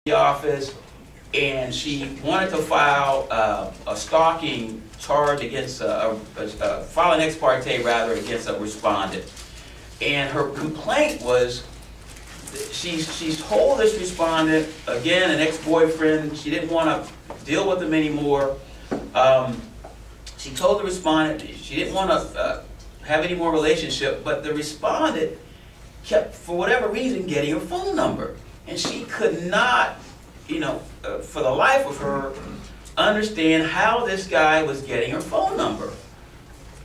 the office, and she wanted to file a stalking charge against file an ex parte rather against a respondent. And her complaint was she's told this respondent, again, an ex-boyfriend, she didn't want to deal with him anymore. She told the respondent she didn't want to have any more relationship, but the respondent kept, for whatever reason, getting her phone number. And she could not, for the life of her, understand how this guy was getting her phone number.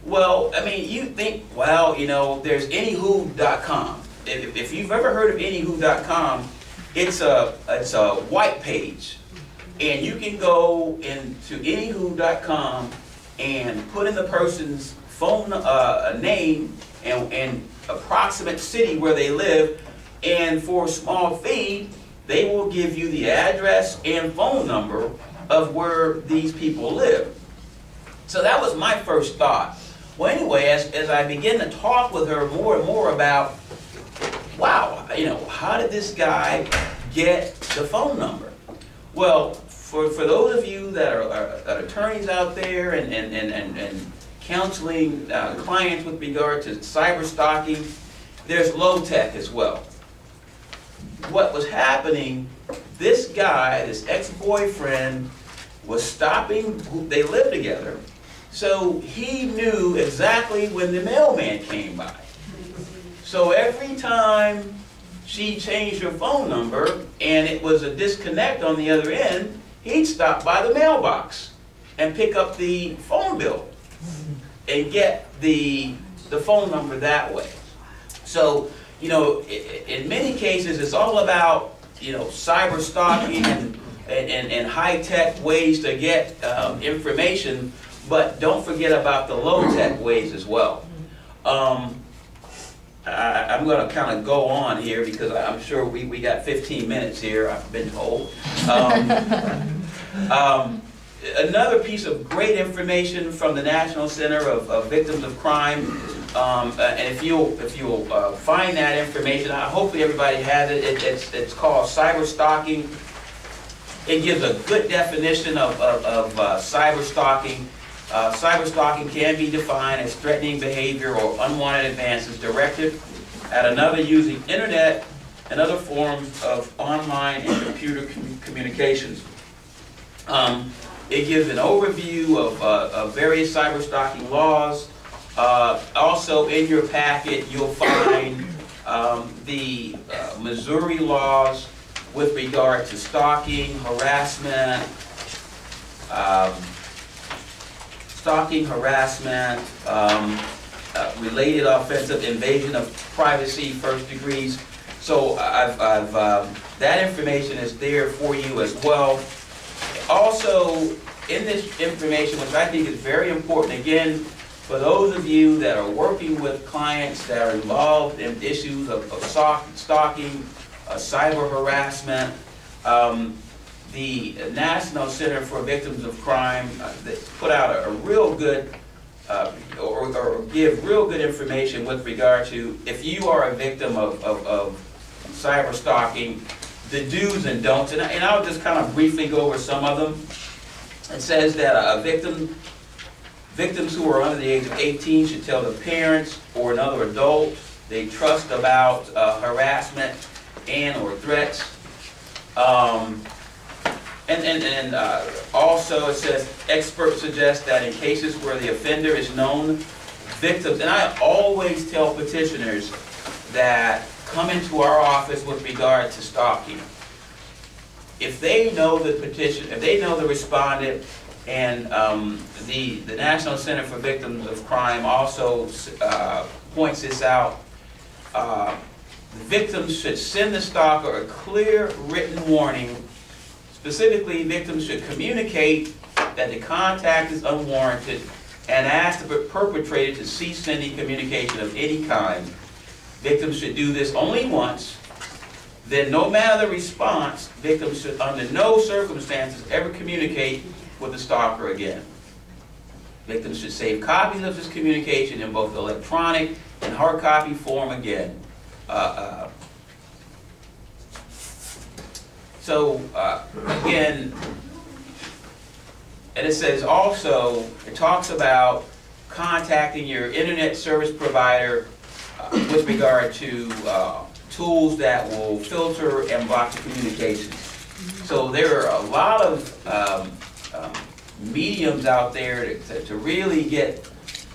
Well, I mean, you think, well, there's anywho.com. If you've ever heard of anywho.com, it's a white page. And you can go into anywho.com and put in the person's phone name and approximate city where they live, and for a small fee, they will give you the address and phone number of where these people live. So that was my first thought. Well, anyway, as I began to talk with her more and more about, wow, how did this guy get the phone number? Well, for those of you that are attorneys out there and counseling clients with regard to cyber stalking, there's low tech as well. What was happening, this guy, this ex-boyfriend, was stopping, they lived together, so he knew exactly when the mailman came by. So every time she changed her phone number and it was a disconnect on the other end, he'd stop by the mailbox and pick up the phone bill and get the phone number that way. So, in many cases, it's all about, cyber stalking and high-tech ways to get information, but don't forget about the low-tech ways as well. I'm going to kind of go on here because I'm sure we got 15 minutes here, I've been told. Another piece of great information from the National Center of Victims of Crime, and if you'll find that information, hopefully everybody has it. It's called cyber stalking. It gives a good definition of cyber stalking. Cyber stalking can be defined as threatening behavior or unwanted advances directed at another using internet and other forms of online and computer communications. It gives an overview of various cyber stalking laws. Also in your packet you'll find the Missouri laws with regard to stalking, harassment, related offensive invasion of privacy, first degrees. So that information is there for you as well. Also, in this information, which I think is very important, again, for those of you that are working with clients that are involved in issues of stalking, cyber harassment, the National Center for Victims of Crime put out a real good, or give real good information with regard to if you are a victim of cyber stalking, the do's and don'ts, and I'll just kind of briefly go over some of them. It says that victims who are under the age of 18 should tell their parents or another adult they trust about harassment and or threats. Also it says experts suggest that in cases where the offender is known, victims, and I always tell petitioners that come into our office with regard to stalking, if they know the if they know the respondent, and the National Center for Victims of Crime also points this out, victims should send the stalker a clear written warning. Specifically, victims should communicate that the contact is unwarranted and ask the perpetrator to cease sending communication of any kind. Victims should do this only once. Then, no matter the response, victims should under no circumstances ever communicate with the stalker again. Victims should save copies of this communication in both electronic and hard copy form again. So again, and it says also, it talks about contacting your internet service provider with regard to tools that will filter and block the communications. So there are a lot of mediums out there to really get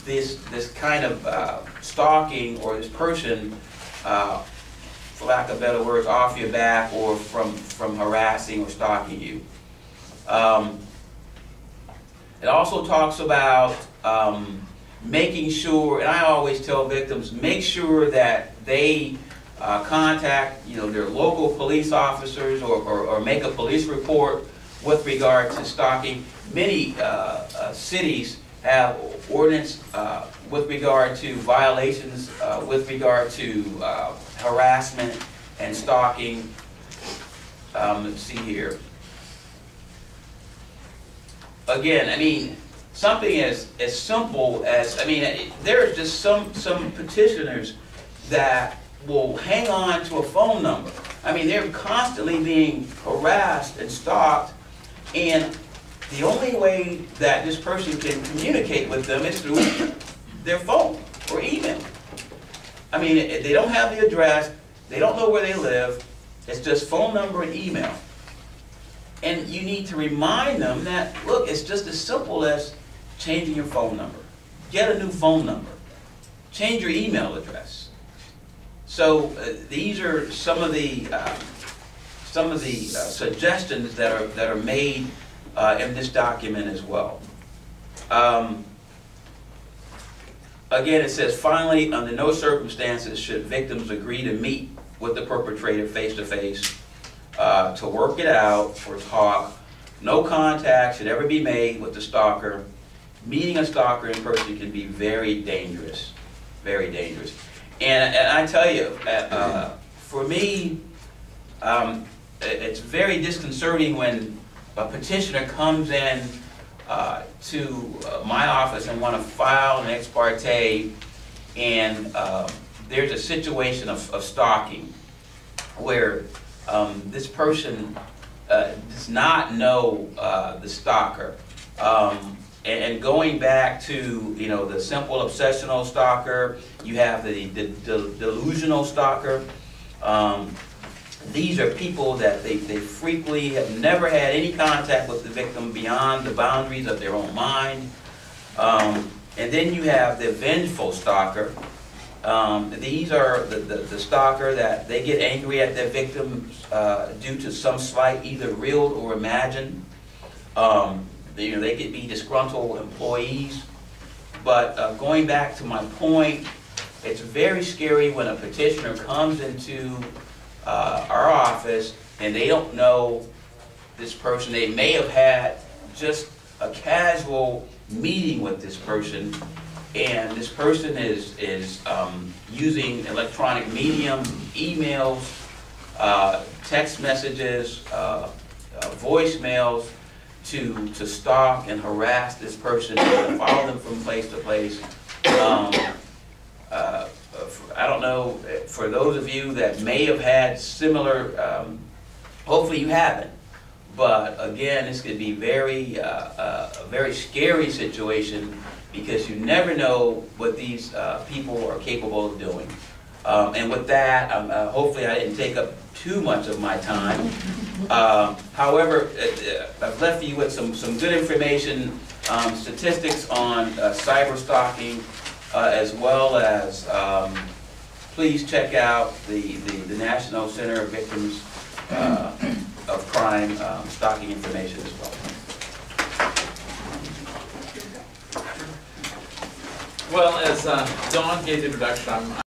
this kind of stalking, or this person, for lack of better words, off your back, or from harassing or stalking you. It also talks about making sure, and I always tell victims, make sure that they contact, their local police officers, or make a police report with regard to stalking. Many cities have ordinance with regard to violations, with regard to harassment and stalking. Let's see here. Again, I mean, something as simple as, there's just some petitioners that will hang on to a phone number. I mean, they're constantly being harassed and stalked, and the only way that this person can communicate with them is through their phone or email. I mean, they don't have the address, they don't know where they live, it's just phone number and email. And you need to remind them that, look, it's just as simple as changing your phone number. Get a new phone number. Change your email address. So these are some of the suggestions that are made in this document as well. Again, it says, finally, under no circumstances should victims agree to meet with the perpetrator face-to-face to work it out or talk. No contact should ever be made with the stalker. Meeting a stalker in person can be very dangerous, very dangerous. And I tell you, for me, it's very disconcerting when a petitioner comes in to my office and want to file an ex parte, and there's a situation of stalking where this person does not know the stalker. And going back to, the simple obsessional stalker, you have the delusional stalker. These are people that they frequently have never had any contact with the victim beyond the boundaries of their own mind. And then you have the vengeful stalker. These are the stalker that they get angry at their victims due to some slight, either real or imagined. They could be disgruntled employees. But going back to my point, it's very scary when a petitioner comes into our office and they don't know this person. They may have had just a casual meeting with this person, and this person is using electronic medium, emails, text messages, voicemails to stalk and harass this person, to follow them from place to place. I don't know, for those of you that may have had similar, hopefully you haven't, but again, this could be a very scary situation, because you never know what these people are capable of doing. And with that, hopefully I didn't take up too much of my time. However, I've left you with some good information, statistics on cyber stalking, as well as please check out the National Center of Victims of Crime stalking information as well. Well, as Dawn gave the introduction,